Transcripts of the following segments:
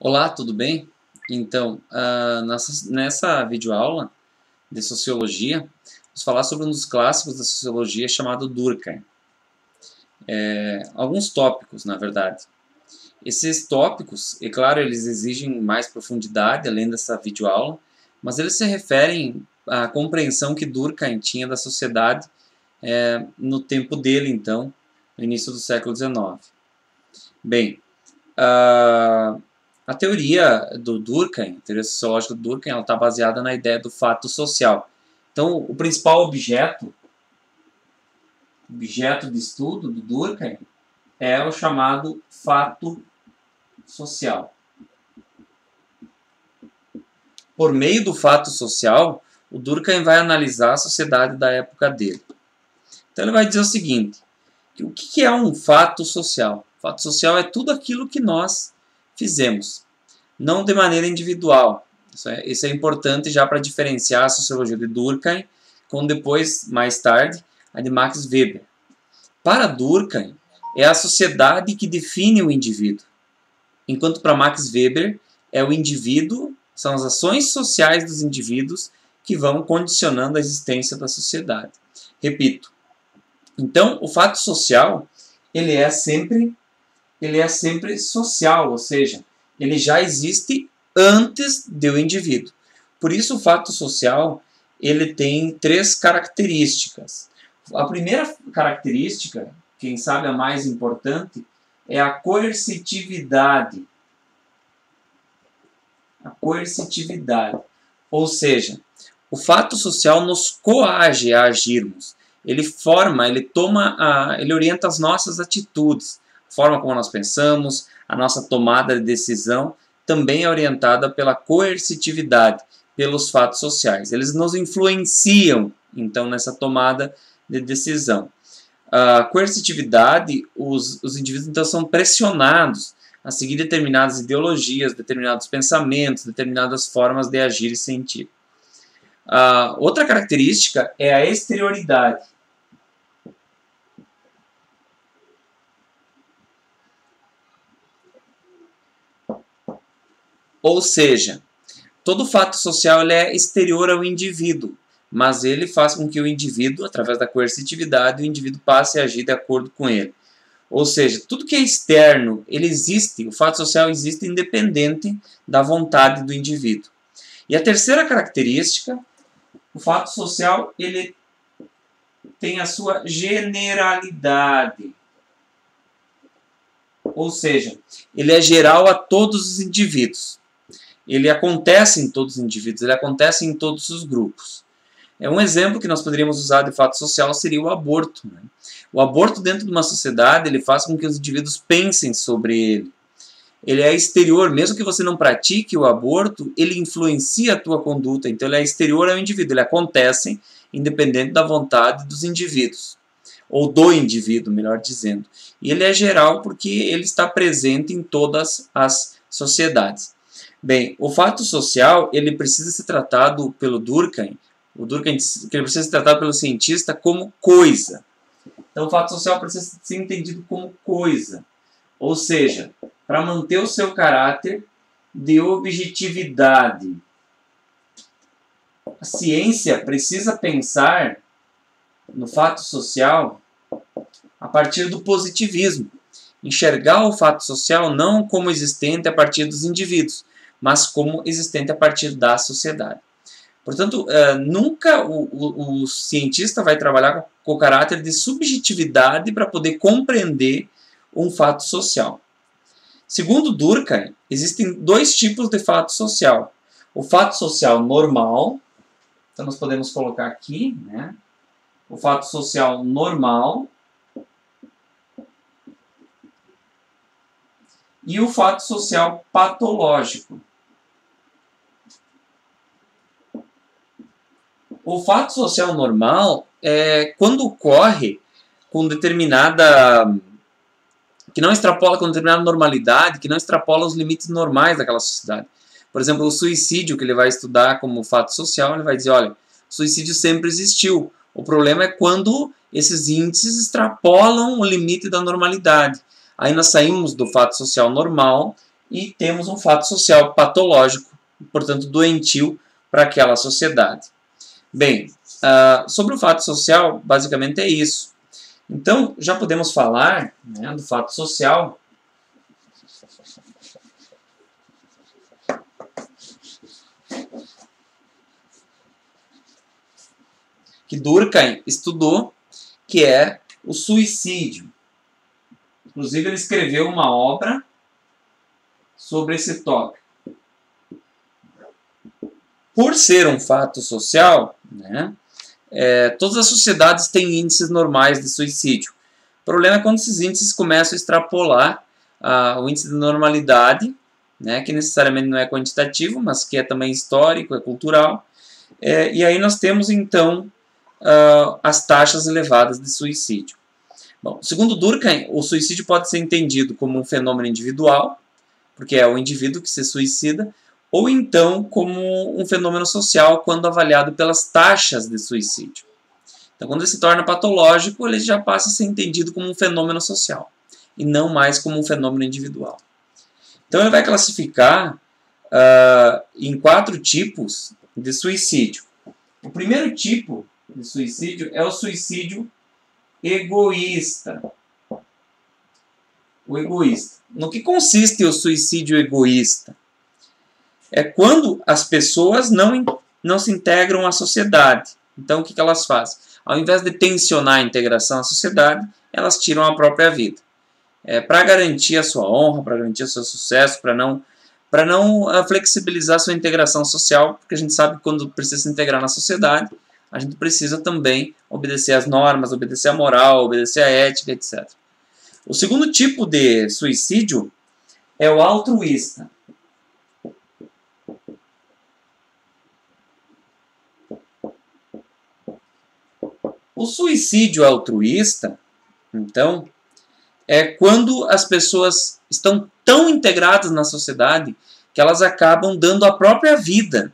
Olá, tudo bem? Então, nessa videoaula de Sociologia, vamos falar sobre um dos clássicos da Sociologia chamado Durkheim. Alguns tópicos, na verdade. Esses tópicos, é claro, eles exigem mais profundidade, além dessa videoaula, mas eles se referem à compreensão que Durkheim tinha da sociedade no tempo dele, então, no início do século XIX. Bem, a teoria do Durkheim, a teoria sociológica do Durkheim, está baseada na ideia do fato social. Então, o principal objeto de estudo do Durkheim é o chamado fato social. Por meio do fato social, o Durkheim vai analisar a sociedade da época dele. Então, ele vai dizer o seguinte, que o que é um fato social? O fato social é tudo aquilo que nós fizemos, não de maneira individual. Isso é importante já para diferenciar a sociologia de Durkheim com depois, mais tarde, a de Max Weber. Para Durkheim, é a sociedade que define o indivíduo, enquanto para Max Weber é o indivíduo, são as ações sociais dos indivíduos que vão condicionando a existência da sociedade. Repito, então o fato social ele é sempre social, ou seja, ele já existe antes do indivíduo. Por isso o fato social ele tem três características. A primeira característica, quem sabe a mais importante, é a coercitividade. A coercitividade. Ou seja, o fato social nos coage a agirmos. Ele forma, ele orienta as nossas atitudes. A forma como nós pensamos, a nossa tomada de decisão, também é orientada pela coercitividade, pelos fatos sociais. Eles nos influenciam, então, nessa tomada de decisão. A coercitividade, os indivíduos, então, são pressionados a seguir determinadas ideologias, determinados pensamentos, determinadas formas de agir e sentir. Outra característica é a exterioridade. Ou seja, todo fato social ele é exterior ao indivíduo, mas ele faz com que o indivíduo, através da coercitividade, o indivíduo passe a agir de acordo com ele. Ou seja, tudo que é externo, ele existe, o fato social existe independente da vontade do indivíduo. E a terceira característica, o fato social, ele tem a sua generalidade. Ou seja, ele é geral a todos os indivíduos. Ele acontece em todos os indivíduos, ele acontece em todos os grupos. Um exemplo que nós poderíamos usar de fato social seria o aborto. O aborto dentro de uma sociedade, ele faz com que os indivíduos pensem sobre ele. Ele é exterior, mesmo que você não pratique o aborto, ele influencia a tua conduta, então ele é exterior ao indivíduo, ele acontece independente da vontade dos indivíduos, ou do indivíduo, melhor dizendo. E ele é geral porque ele está presente em todas as sociedades. Bem, o fato social, ele precisa ser tratado pelo Durkheim, diz que ele precisa ser tratado pelo cientista como coisa. Então, o fato social precisa ser entendido como coisa. Ou seja, para manter o seu caráter de objetividade. A ciência precisa pensar no fato social a partir do positivismo. Enxergar o fato social não como existente a partir dos indivíduos, mas como existente a partir da sociedade. Portanto, nunca o cientista vai trabalhar com o caráter de subjetividade para poder compreender um fato social. Segundo Durkheim, existem dois tipos de fato social. O fato social normal, então nós podemos colocar aqui, né? O fato social normal e o fato social patológico. O fato social normal é quando ocorre com determinada... que não extrapola com determinada normalidade, que não extrapola os limites normais daquela sociedade. Por exemplo, o suicídio, que ele vai estudar como fato social, ele vai dizer, olha, o suicídio sempre existiu. O problema é quando esses índices extrapolam o limite da normalidade. Aí nós saímos do fato social normal e temos um fato social patológico, portanto doentio para aquela sociedade. Bem, sobre o fato social, basicamente é isso. Então, já podemos falar, né, do fato social que Durkheim estudou, que é o suicídio. Inclusive, ele escreveu uma obra sobre esse tópico. Por ser um fato social, né, todas as sociedades têm índices normais de suicídio. O problema é quando esses índices começam a extrapolar o índice de normalidade, né, que necessariamente não é quantitativo, mas que é também histórico, é cultural. E aí nós temos, então, as taxas elevadas de suicídio. Bom, segundo Durkheim, o suicídio pode ser entendido como um fenômeno individual, porque é o indivíduo que se suicida, ou então como um fenômeno social quando avaliado pelas taxas de suicídio. Então, quando ele se torna patológico, ele já passa a ser entendido como um fenômeno social, e não mais como um fenômeno individual. Então, ele vai classificar em 4 tipos de suicídio. O primeiro tipo de suicídio é o suicídio egoísta. O egoísta. No que consiste o suicídio egoísta? É quando as pessoas não se integram à sociedade. Então, o que elas fazem? Ao invés de tensionar a integração à sociedade, elas tiram a própria vida. Para garantir a sua honra, para garantir o seu sucesso, para não flexibilizar a sua integração social, porque a gente sabe que quando precisa se integrar na sociedade, a gente precisa também obedecer às normas, obedecer à moral, obedecer à ética, etc. O segundo tipo de suicídio é o altruísta. O suicídio altruísta, então, é quando as pessoas estão tão integradas na sociedade que elas acabam dando a própria vida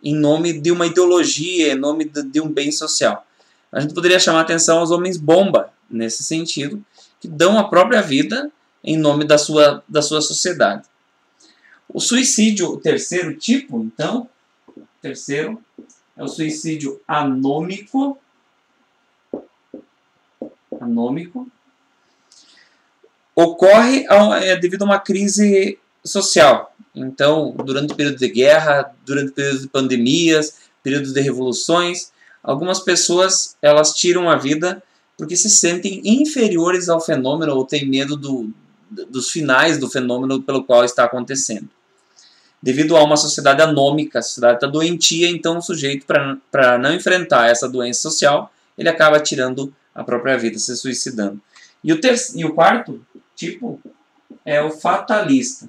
em nome de uma ideologia, em nome de um bem social. A gente poderia chamar a atenção aos homens bomba, nesse sentido, que dão a própria vida em nome da sua sociedade. O suicídio, o terceiro tipo, então, é o suicídio anômico. Ocorre devido a uma crise social. Então, durante o período de guerra, durante o período de pandemias, períodos de revoluções, algumas pessoas elas tiram a vida porque se sentem inferiores ao fenômeno ou têm medo dos finais do fenômeno pelo qual está acontecendo. Devido a uma sociedade anômica, a sociedade está doentia, então o sujeito, para não enfrentar essa doença social, ele acaba tirando a própria vida, se suicidando. E o quarto tipo é o fatalista.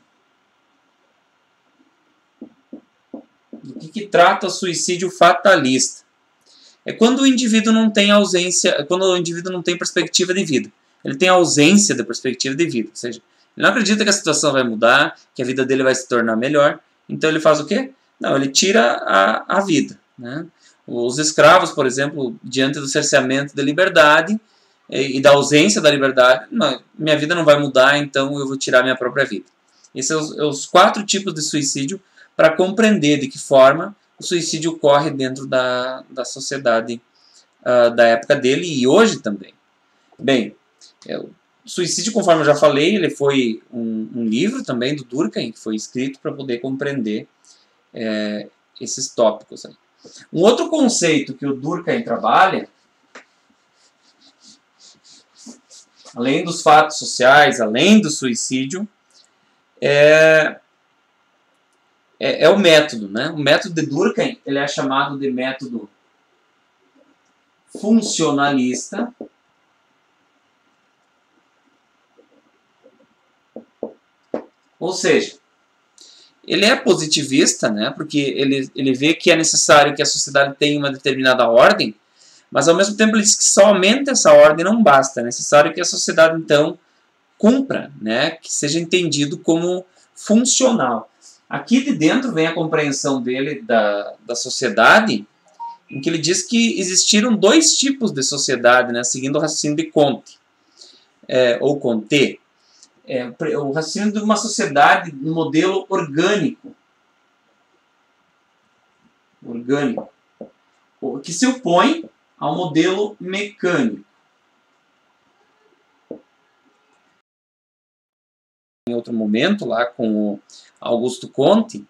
Do que trata o suicídio fatalista? É quando o indivíduo não tem quando o indivíduo não tem perspectiva de vida. Ele tem ausência da perspectiva de vida. Ou seja, ele não acredita que a situação vai mudar, que a vida dele vai se tornar melhor. Então ele faz o quê? Não, ele tira a vida. Né? Os escravos, por exemplo, diante do cerceamento da liberdade e da ausência da liberdade, não, minha vida não vai mudar, então eu vou tirar minha própria vida. Esses são os 4 tipos de suicídio para compreender de que forma o suicídio ocorre dentro da sociedade da época dele e hoje também. Bem, o suicídio, conforme eu já falei, ele foi um livro também do Durkheim, que foi escrito para poder compreender esses tópicos aí. Um outro conceito que o Durkheim trabalha, além dos fatos sociais, além do suicídio, é o método. Né? O método de Durkheim ele é chamado de método funcionalista. Ou seja, ele é positivista, né? Porque ele vê que é necessário que a sociedade tenha uma determinada ordem, mas ao mesmo tempo ele diz que somente essa ordem não basta. É necessário que a sociedade, então, cumpra, né? Que seja entendido como funcional. Aqui de dentro vem a compreensão dele da sociedade, em que ele diz que existiram 2 tipos de sociedade, né? Seguindo o raciocínio de Comte, ou Comte. o raciocínio de uma sociedade no modelo orgânico, que se opõe ao modelo mecânico. Em outro momento, lá com o Augusto Comte,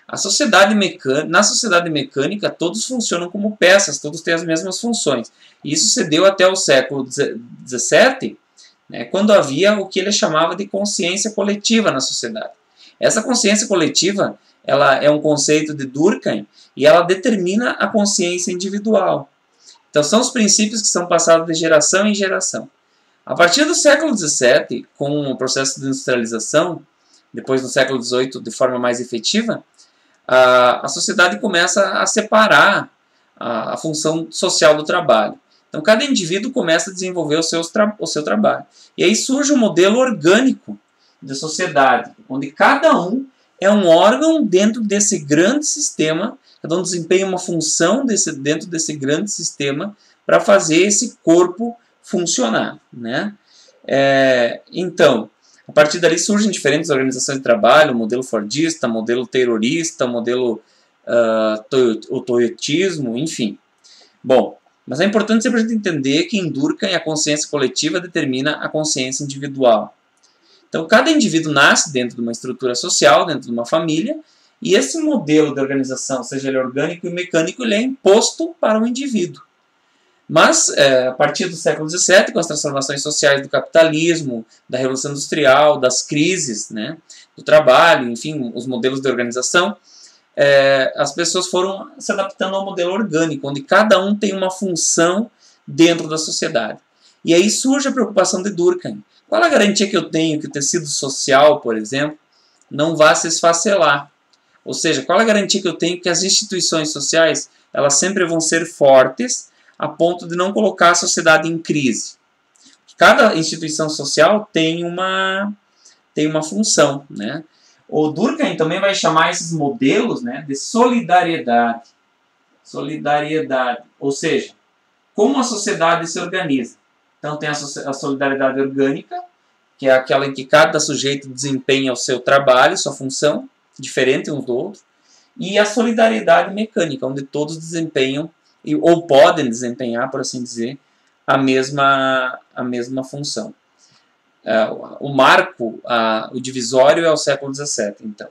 na sociedade mecânica todos funcionam como peças, todos têm as mesmas funções. E isso se deu até o século XVII, né, quando havia o que ele chamava de consciência coletiva na sociedade. Essa consciência coletiva, ela é um conceito de Durkheim e ela determina a consciência individual. Então são os princípios que são passados de geração em geração. A partir do século XVII, com o processo de industrialização, depois no século XVIII de forma mais efetiva, a sociedade começa a separar a função social do trabalho. Então cada indivíduo começa a desenvolver o seu trabalho. E aí surge um modelo orgânico de sociedade, onde cada um é um órgão dentro desse grande sistema, cada um desempenha uma função dentro desse grande sistema para fazer esse corpo funcionar, né? Então, a partir dali surgem diferentes organizações de trabalho, o modelo fordista, o modelo taylorista, o modelo o toyotismo, enfim. Bom, mas é importante sempre a gente entender que em Durkheim a consciência coletiva determina a consciência individual. Então, cada indivíduo nasce dentro de uma estrutura social, dentro de uma família, e esse modelo de organização, seja ele orgânico e mecânico, ele é imposto para o indivíduo. Mas, a partir do século XVII, com as transformações sociais do capitalismo, da Revolução Industrial, das crises, né, do trabalho, enfim, os modelos de organização, as pessoas foram se adaptando ao modelo orgânico, onde cada um tem uma função dentro da sociedade. E aí surge a preocupação de Durkheim. Qual a garantia que eu tenho que o tecido social, por exemplo, não vá se esfacelar? Ou seja, qual a garantia que eu tenho que as instituições sociais elas sempre vão ser fortes a ponto de não colocar a sociedade em crise? Cada instituição social tem uma função, né? O Durkheim também vai chamar esses modelos, né, de solidariedade. Solidariedade, ou seja, como a sociedade se organiza. Então tem a solidariedade orgânica, que é aquela em que cada sujeito desempenha o seu trabalho, sua função, diferente uns do outro, e a solidariedade mecânica, onde todos desempenham, ou podem desempenhar, por assim dizer, a mesma função. O marco, o divisório é o século XVII, então.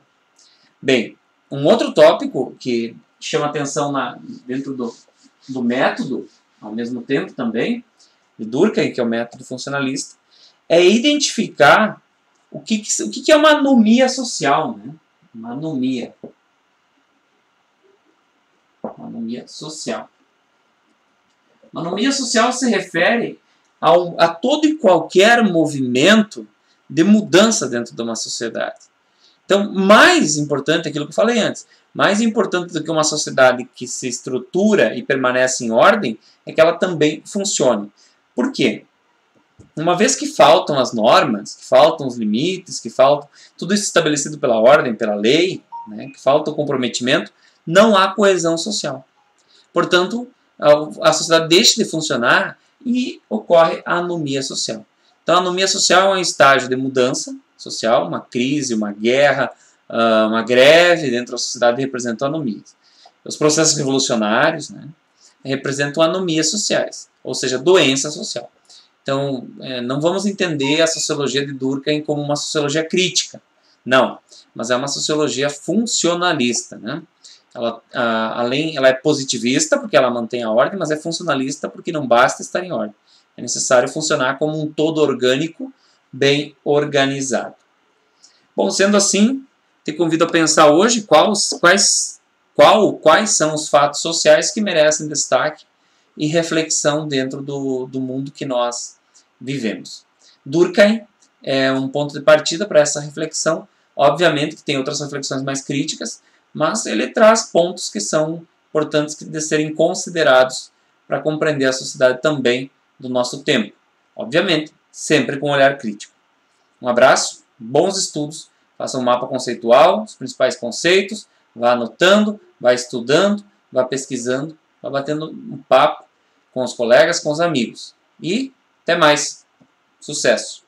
Bem, um outro tópico que chama atenção dentro do método, ao mesmo tempo também, de Durkheim, que é o método funcionalista, é identificar o que é uma anomia social, né? Uma anomia. Uma anomia social. Uma anomia social se refere a todo e qualquer movimento de mudança dentro de uma sociedade. Então, mais importante é aquilo que eu falei antes, mais importante do que uma sociedade que se estrutura e permanece em ordem, é que ela também funcione. Por quê? Uma vez que faltam as normas, que faltam os limites, que faltam tudo isso estabelecido pela ordem, pela lei, né, que falta o comprometimento, não há coesão social. Portanto, a sociedade deixa de funcionar e ocorre a anomia social. Então, a anomia social é um estágio de mudança social, uma crise, uma guerra, uma greve dentro da sociedade representam anomias. Os processos revolucionários, né, representam anomias sociais, ou seja, doença social. Então, não vamos entender a sociologia de Durkheim como uma sociologia crítica, não, mas é uma sociologia funcionalista, né? Ela é positivista porque ela mantém a ordem, mas é funcionalista porque não basta estar em ordem. É necessário funcionar como um todo orgânico, bem organizado. Bom, sendo assim, te convido a pensar hoje quais são os fatos sociais que merecem destaque e reflexão dentro do mundo que nós vivemos. Durkheim é um ponto de partida para essa reflexão. Obviamente que tem outras reflexões mais críticas, mas ele traz pontos que são importantes de serem considerados para compreender a sociedade também do nosso tempo. Obviamente, sempre com um olhar crítico. Um abraço, bons estudos, faça um mapa conceitual, os principais conceitos, vá anotando, vá estudando, vá pesquisando, vá batendo um papo com os colegas, com os amigos. E até mais. Sucesso!